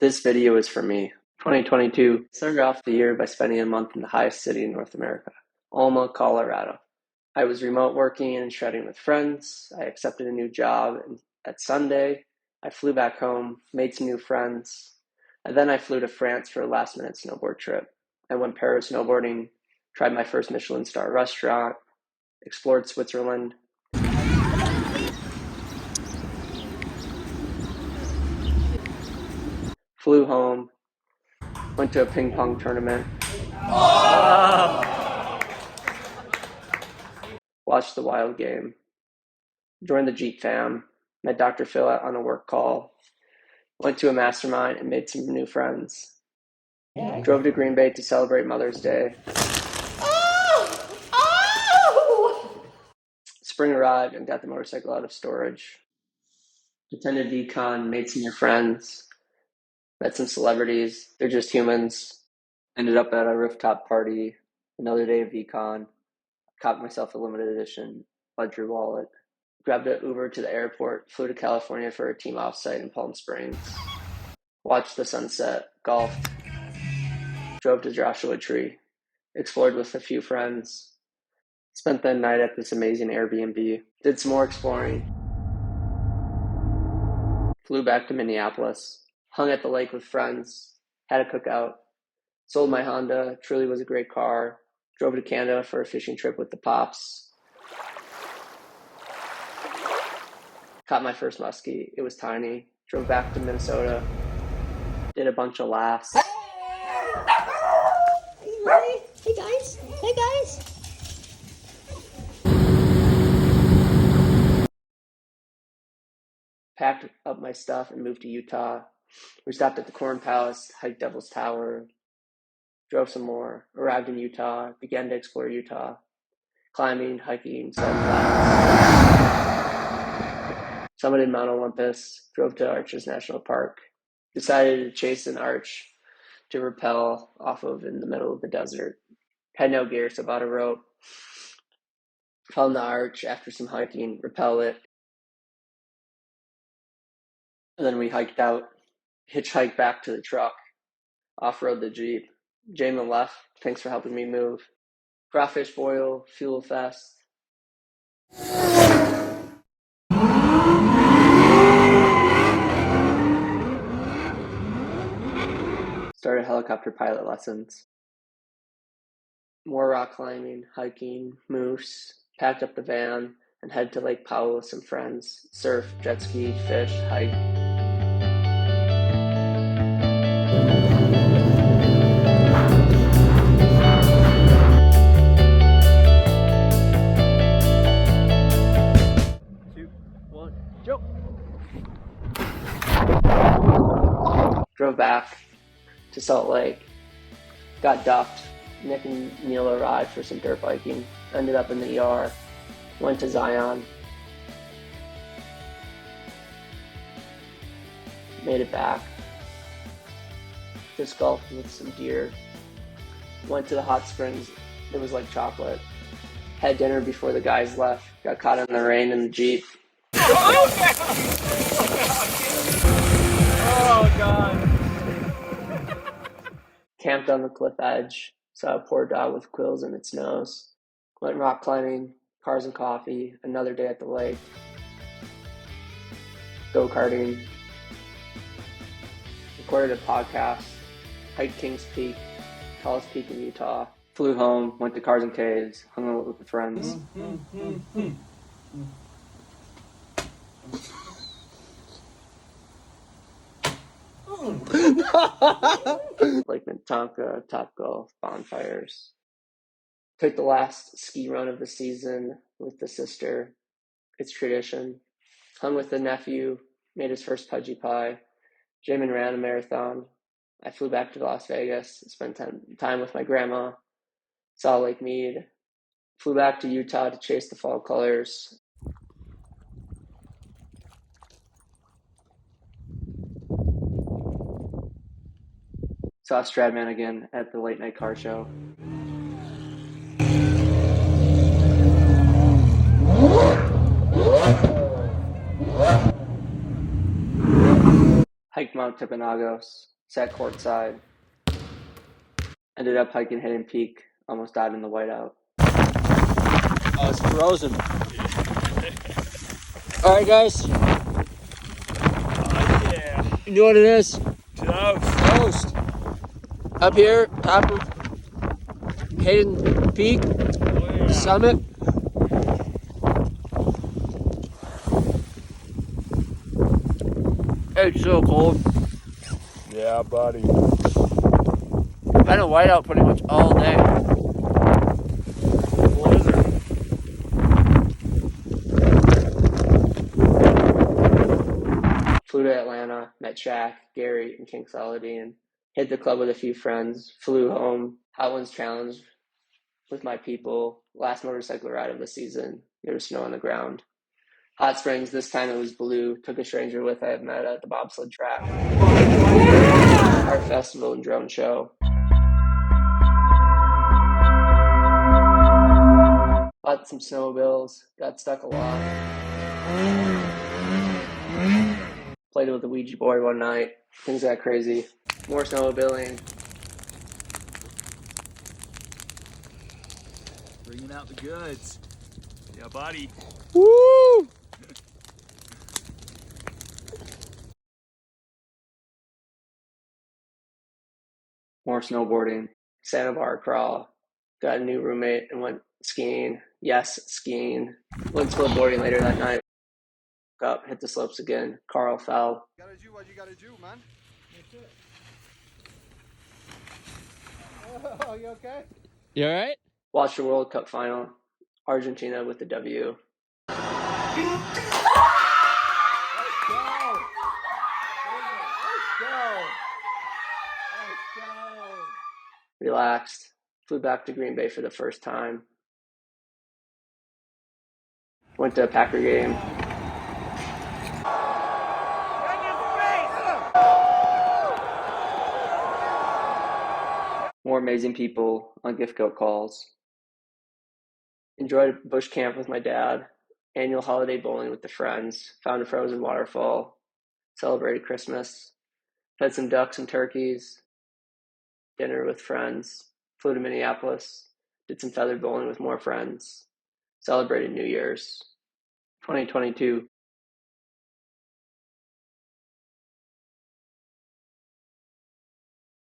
This video is for me. 2022 started off the year by spending a month in the highest city in North America, Alma, Colorado. I was remote working and shredding with friends. I accepted a new job at Sunday. I flew back home, made some new friends, and then I flew to France for a last-minute snowboard trip. I went para snowboarding, tried my first Michelin star restaurant, explored Switzerland. Flew home, went to a ping pong tournament, watched the Wild game, joined the Jeep fam, met Dr. Phil on a work call, went to a mastermind and made some new friends. Drove to Green Bay to celebrate Mother's Day. Spring arrived and got the motorcycle out of storage. Attended VCon, made some new friends, met some celebrities. They're just humans. Ended up at a rooftop party, another day of VCon. Caught myself a limited edition ledger wallet. Grabbed an Uber to the airport, flew to California for a team offsite in Palm Springs. Watched the sunset, golfed, drove to Joshua Tree, explored with a few friends, spent the night at this amazing Airbnb, did some more exploring, flew back to Minneapolis, hung at the lake with friends, had a cookout, sold my Honda, truly was a great car, drove to Canada for a fishing trip with the Pops, caught my first muskie, it was tiny, drove back to Minnesota, did a bunch of laughs. Are you ready? Hey guys, hey guys. Packed up my stuff and moved to Utah. We stopped at the Corn Palace, hiked Devil's Tower, drove some more, arrived in Utah, began to explore Utah, climbing, hiking, summited Mount Olympus, drove to Arches National Park, decided to chase an arch to rappel off of in the middle of the desert. Had no gear, so bought a rope, found the arch after some hiking, rappel it, and then we hiked out, hitchhiked back to the truck, off-road the Jeep. Jamin left, thanks for helping me move. Crawfish boil, fuel fest. Started helicopter pilot lessons. More rock climbing, hiking, moose, packed up the van, and head to Lake Powell with some friends. Surf, jet ski, fish, hike. Drove back to Salt Lake, got ducked. Nick and Neil arrived for some dirt biking, ended up in the ER, went to Zion, made it back, just golfed with some deer, went to the hot springs, it was like chocolate, had dinner before the guys left, got caught in the rain in the Jeep. Oh God. Camped on the cliff edge, saw a poor dog with quills in its nose. Went rock climbing, cars and coffee, another day at the lake. Go-karting. Recorded a podcast. Hiked Kings Peak, tallest peak in Utah. Flew home, went to Cars and Caves, hung out with the friends. Lake Minnetonka, Topgolf, bonfires. Took the last ski run of the season with the sister. It's tradition. Hung with the nephew, made his first pudgy pie. Jamin ran a marathon. I flew back to Las Vegas, spent time with my grandma, saw Lake Mead. Flew back to Utah to chase the fall colors. Saw Stradman again at the late night car show. Hiked Mount Tippanagos, sat courtside, ended up hiking Hidden Peak, almost died in the whiteout. Oh, it's frozen. All right, guys. Yeah. You know what it is? Toast. Up here, top of Hayden Peak Summit. It's so cold. Yeah, buddy. Been a whiteout pretty much all day. Blizzard. Flew to Atlanta, met Shaq, Gary, and King Saladin. Hit the club with a few friends. Flew home. Hot Ones Challenge with my people. Last motorcycle ride of the season. There was snow on the ground. Hot Springs, this time it was blue. Took a stranger with I had met at the bobsled track. Art festival and drone show. Bought some snowmobiles. Got stuck a lot. Played with the Ouija board one night. Things got crazy. More snowmobiling. Bringing out the goods. Yeah, buddy. Woo! More snowboarding. Santa Barbara crawl. Got a new roommate and went skiing. Yes, skiing. Went snowboarding later that night. Woke up, hit the slopes again. Carl fell. You gotta do what you gotta do, man. That's it. Oh, you okay? You all right? Watched the World Cup final. Argentina with the W. Let's go. Let's go. Relaxed. Flew back to Green Bay for the first time. Went to a Packer game. More amazing people on gift coat calls. Enjoyed bush camp with my dad. Annual holiday bowling with the friends. Found a frozen waterfall. Celebrated Christmas. Fed some ducks and turkeys. Dinner with friends. Flew to Minneapolis. Did some feather bowling with more friends. Celebrated New Year's. 2022.